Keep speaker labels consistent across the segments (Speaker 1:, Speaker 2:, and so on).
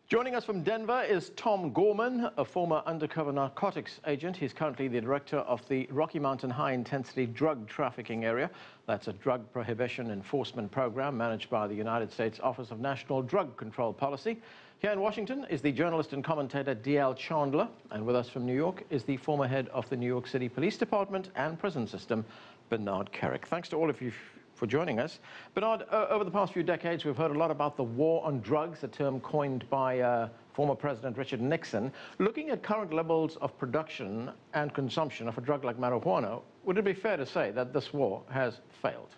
Speaker 1: Joining us from Denver is Tom Gorman, a former undercover narcotics agent. He's currently the director of the Rocky Mountain High Intensity Drug Trafficking Area. That's a drug prohibition enforcement program managed by the United States Office of National Drug Control Policy. Here in Washington is the journalist and commentator D.L. Chandler. And with us from New York is the former head of the New York City Police Department and prison system, Bernard Kerik. Thanks to all of you for joining us. Bernard, over the past few decades, we've heard a lot about the war on drugs, a term coined by former President Richard Nixon. Looking at current levels of production and consumption of a drug like marijuana, would it be fair to say that this war has failed?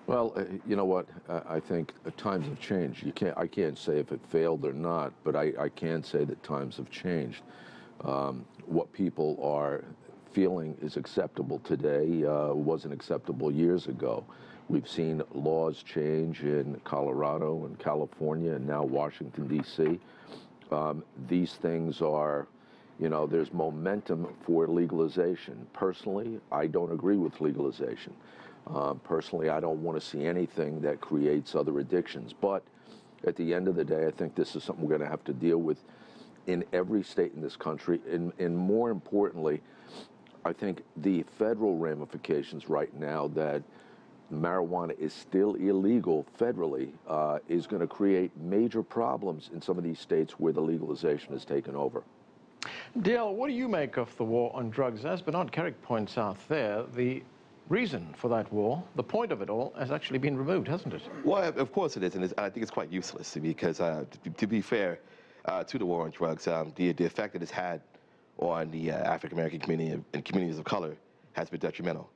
Speaker 2: Well, you know what? I think times have changed. I can't say if it failed or not, but I can say that times have changed. What people are feeling is acceptable today wasn't acceptable years ago. We've seen laws change in Colorado and California and now Washington, D.C. These things are, you know, there's momentum for legalization. Personally, I don't agree with legalization. Personally, I don't want to see anything that creates other addictions. But at the end of the day, I think this is something we're going to have to deal with in every state in this country. And more importantly, I think the federal ramifications right now that marijuana is still illegal federally is going to create major problems in some of these states where the legalization has taken over.
Speaker 1: Dale, what do you make of the war on drugs? As Bernard Kerik points out there, the reason for that war, the point of it all, has actually been removed, hasn't it?
Speaker 3: Well, of course it is, and I think it's quite useless because, to be fair to the war on drugs, the effect that it's had on the African-American community and communities of color has been detrimental.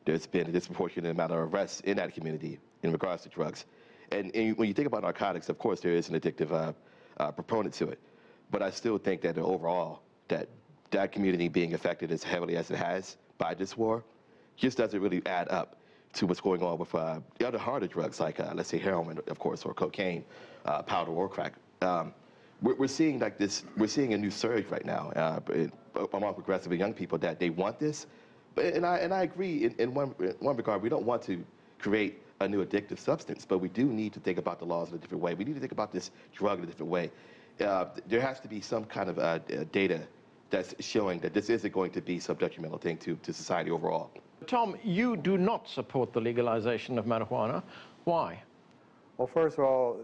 Speaker 3: There's been a disproportionate amount of arrests in that community in regards to drugs. And when you think about narcotics, of course, there is an addictive proponent to it. But I still think that overall, that community being affected as heavily as it has by this war just doesn't really add up to what's going on with the other harder drugs like, let's say, heroin, of course, or cocaine, powder or crack. We're seeing like this. We're seeing a new surge right now among progressive young people that they want this, and I agree in one regard. We don't want to create a new addictive substance, but we do need to think about the laws in a different way. We need to think about this drug in a different way. There has to be some kind of data that's showing that this isn't going to be some detrimental thing to society overall.
Speaker 1: Tom, you do not support the legalization of marijuana. Why?
Speaker 4: Well, first of all,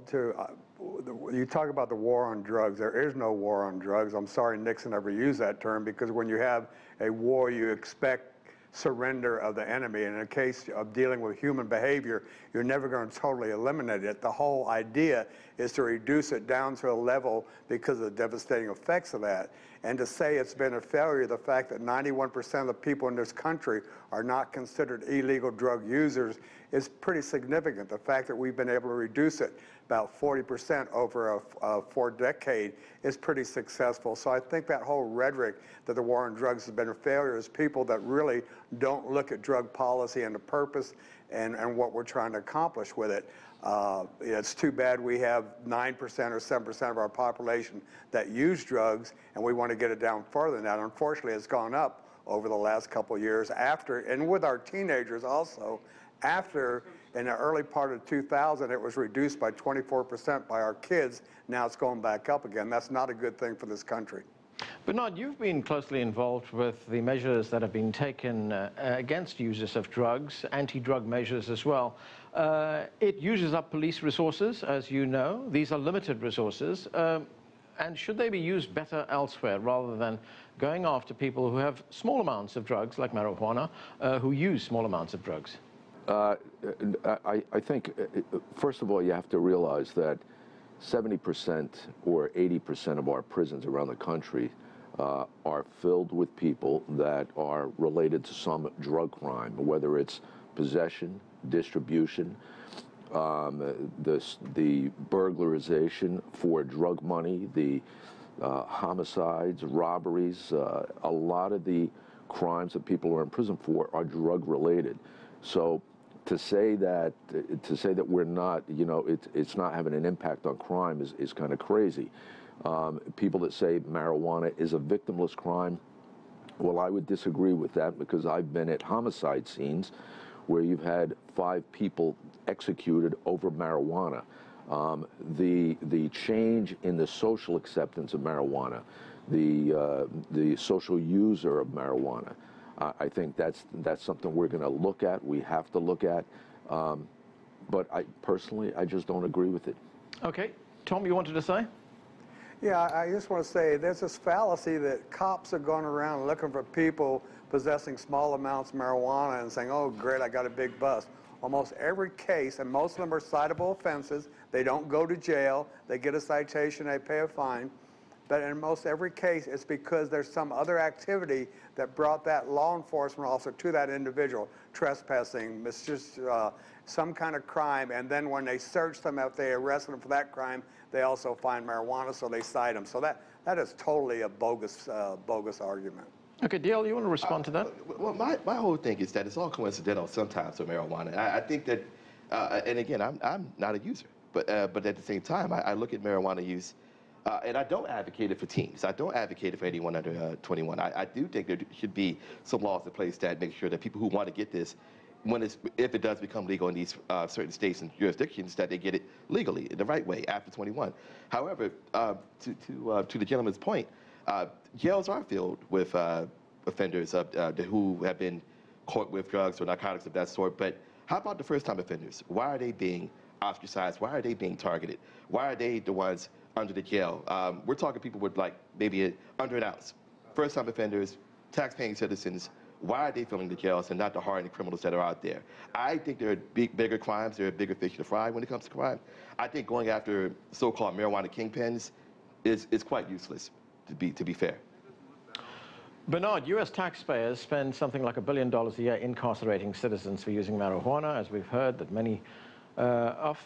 Speaker 4: you talk about the war on drugs. There is no war on drugs. I'm sorry Nixon ever used that term, because when you have a war, you expect surrender of the enemy. In a case of dealing with human behavior, you're never going to totally eliminate it. The whole idea is to reduce it down to a level because of the devastating effects of that. And to say it's been a failure, the fact that 91% of the people in this country are not considered illegal drug users is pretty significant. The fact that we've been able to reduce it about 40% over a 4-decade is pretty successful. So I think that whole rhetoric that the war on drugs has been a failure is people that really don't look at drug policy and the purpose and what we're trying to accomplish with it. It's too bad we have 9% or 7% of our population that use drugs, and we want to get it down further than that. Unfortunately, it's gone up over the last couple of years after, and with our teenagers also, after in the early part of 2000, it was reduced by 24% by our kids. Now it's going back up again. That's not a good thing for this country.
Speaker 1: Bernard, you've been closely involved with the measures that have been taken against users of drugs, anti-drug measures as well. It uses up police resources, as you know. These are limited resources. And should they be used better elsewhere rather than going after people who have small amounts of drugs, like marijuana, who use small amounts of drugs?
Speaker 2: I think, first of all, you have to realize that 70% or 80% of our prisons around the country are filled with people that are related to some drug crime, whether it's possession, distribution, the burglarization for drug money, the homicides, robberies. A lot of the crimes that people are in prison for are drug related. So to say that we're not, you know, it's not having an impact on crime is kind of crazy. People that say marijuana is a victimless crime, well, I would disagree with that, because I've been at homicide scenes where you've had 5 people executed over marijuana. The change in the social acceptance of marijuana, the social user of marijuana. I think that's something we're going to look at. We have to look at. But personally, I just don't agree with it.
Speaker 1: Okay. Tom, you wanted to say?
Speaker 4: Yeah, I just want to say there's this fallacy that cops are going around looking for people possessing small amounts of marijuana and saying, oh, great, I got a big bust. Almost every case, and most of them are citable offenses, they don't go to jail, they get a citation, they pay a fine. But in most every case, it's because there's some other activity that brought that law enforcement officer to that individual, trespassing, some kind of crime, and then when they search them, if they arrest them for that crime, they also find marijuana, so they cite them. So that is totally a bogus argument.
Speaker 1: Okay, Dale, you want to respond to that?
Speaker 3: Well, my whole thing is that it's all coincidental sometimes with marijuana. I think that, and again, I'm not a user, but at the same time, I look at marijuana use, and I don't advocate it for teens. I don't advocate it for anyone under 21. I do think there should be some laws in place that make sure that people who want to get this, if it does become legal in these certain states and jurisdictions, that they get it legally, the right way, after 21. However, to the gentleman's point, jails are filled with offenders who have been caught with drugs or narcotics of that sort. But how about the first-time offenders? Why are they being ostracized? Why are they being targeted? Why are they the ones under the jail? We're talking people with like maybe under an ounce. First-time offenders, tax-paying citizens. Why are they filling the jails and not the hardened criminals that are out there? I think there are bigger crimes. There are bigger fish to fry when it comes to crime. I think going after so-called marijuana kingpins is quite useless, to be fair.
Speaker 1: Bernard, U.S. taxpayers spend something like $1 billion a year incarcerating citizens for using marijuana. As we've heard, that many of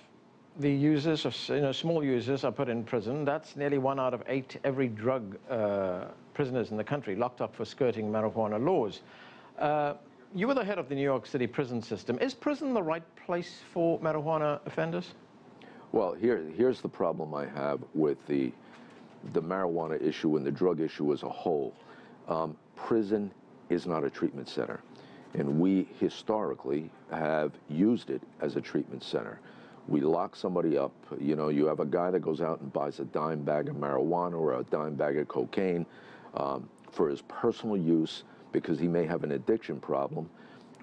Speaker 1: the users, small users, are put in prison. That's nearly 1 out of 8 every drug prisoners in the country locked up for skirting marijuana laws. You were the head of the New York City prison system. Is prison the right place for marijuana offenders?
Speaker 2: Well, here's the problem I have with the marijuana issue and the drug issue as a whole. Prison is not a treatment center, and we historically have used it as a treatment center. We lock somebody up. You have a guy that goes out and buys a dime bag of marijuana or a dime bag of cocaine for his personal use because he may have an addiction problem.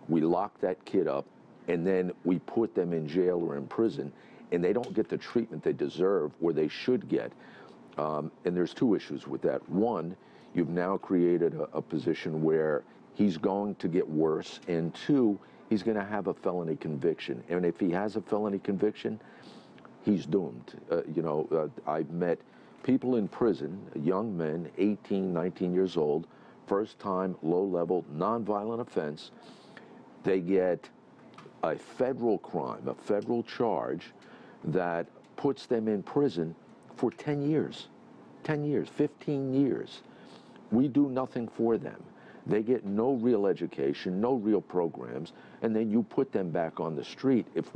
Speaker 2: We lock that kid up, and then we put them in jail or in prison, and they don't get the treatment they deserve or they should get. And there's 2 issues with that. One, you've now created a position where he's going to get worse, and 2, he's going to have a felony conviction. And if he has a felony conviction, he's doomed. I've met people in prison, young men, 18, 19 years old, first-time, low-level, nonviolent offense. They get a federal crime, a federal charge that puts them in prison for 10 years, 10 years, 15 years. We do nothing for them. They get no real education, no real programs, and then you put them back on the street. If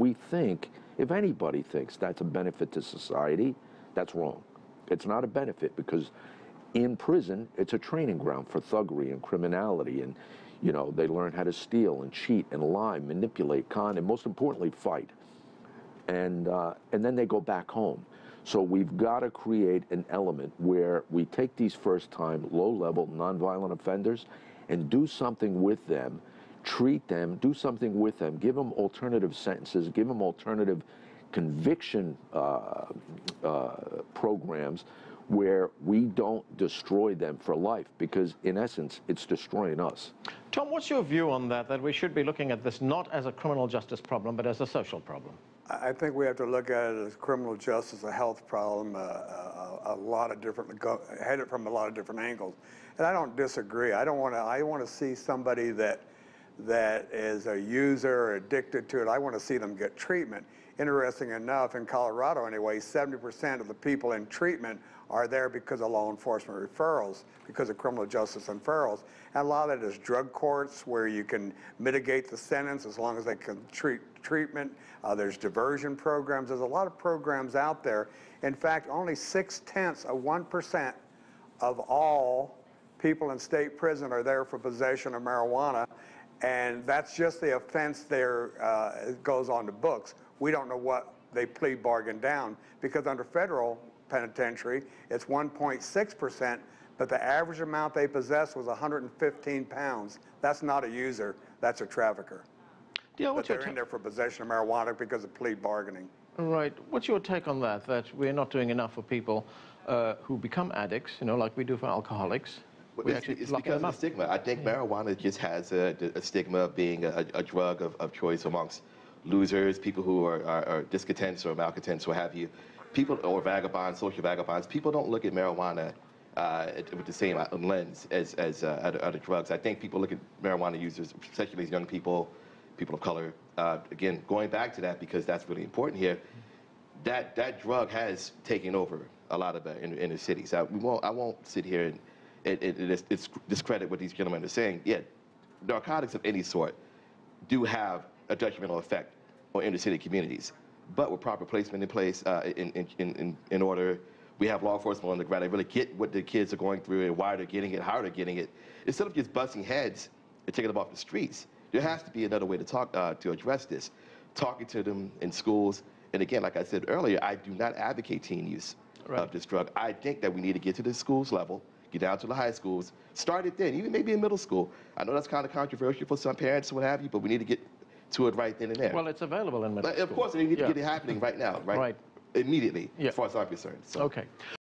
Speaker 2: anybody thinks that's a benefit to society, that's wrong. It's not a benefit, because in prison, it's a training ground for thuggery and criminality, and they learn how to steal and cheat and lie, manipulate, con, and most importantly, fight. And then they go back home. So we've got to create an element where we take these first-time, low-level, nonviolent offenders and do something with them, treat them, do something with them, give them alternative sentences, give them alternative conviction programs where we don't destroy them for life, because in essence, it's destroying us.
Speaker 1: Tom, what's your view on that we should be looking at this not as a criminal justice problem, but as a social problem?
Speaker 4: I think we have to look at it as criminal justice, a health problem, a lot of different, head it from a lot of different angles. And I don't disagree. I want to see somebody that is a user or addicted to it. I want to see them get treatment. Interesting enough, in Colorado anyway, 70% of the people in treatment are there because of law enforcement referrals, because of criminal justice referrals. And a lot of that is drug courts, where you can mitigate the sentence as long as they can treatment. There's diversion programs. There's a lot of programs out there. In fact, only 0.6% of all people in state prison are there for possession of marijuana, and that's just the offense there. It goes on the books. We don't know what they plea bargain down, because under federal penitentiary, it's 1.6%, but the average amount they possessed was 115 pounds. That's not a user, that's a trafficker.
Speaker 1: Yeah,
Speaker 4: But they're in there for possession of marijuana because of plea bargaining.
Speaker 1: Right. What's your take on that, that we're not doing enough for people who become addicts, you know, like we do for alcoholics? We
Speaker 3: It's
Speaker 1: actually
Speaker 3: because
Speaker 1: lock them
Speaker 3: of the
Speaker 1: up.
Speaker 3: stigma. I think marijuana just has a stigma of being a drug of choice amongst losers, people who are discontents or malcontents, what have you. People, or vagabonds, social vagabonds. People don't look at marijuana with the same lens as other drugs. I think people look at marijuana users, especially these young people, people of color. Again, going back to that because that's really important here. That drug has taken over a lot of the inner cities. I won't sit here and discredit what these gentlemen are saying. Yet, narcotics of any sort do have a detrimental effect on inner city communities. But with proper placement in place, in order, we have law enforcement on the ground. They really get what the kids are going through and why they're getting it, how they're getting it. Instead of just busting heads and taking them off the streets, there has to be another way to talk to address this. Talking to them in schools. And again, like I said earlier, I do not advocate teen use of this drug. I think that we need to get to the schools level, get down to the high schools, start it then, even maybe in middle school. I know that's kind of controversial for some parents and what have you, but we need to get to it right then and there.
Speaker 1: Well, it's available in middle school.
Speaker 3: Of course, we need to get it happening right now, right?
Speaker 1: Right.
Speaker 3: Immediately,
Speaker 1: Yeah.
Speaker 3: as far as I'm concerned. So.
Speaker 1: Okay.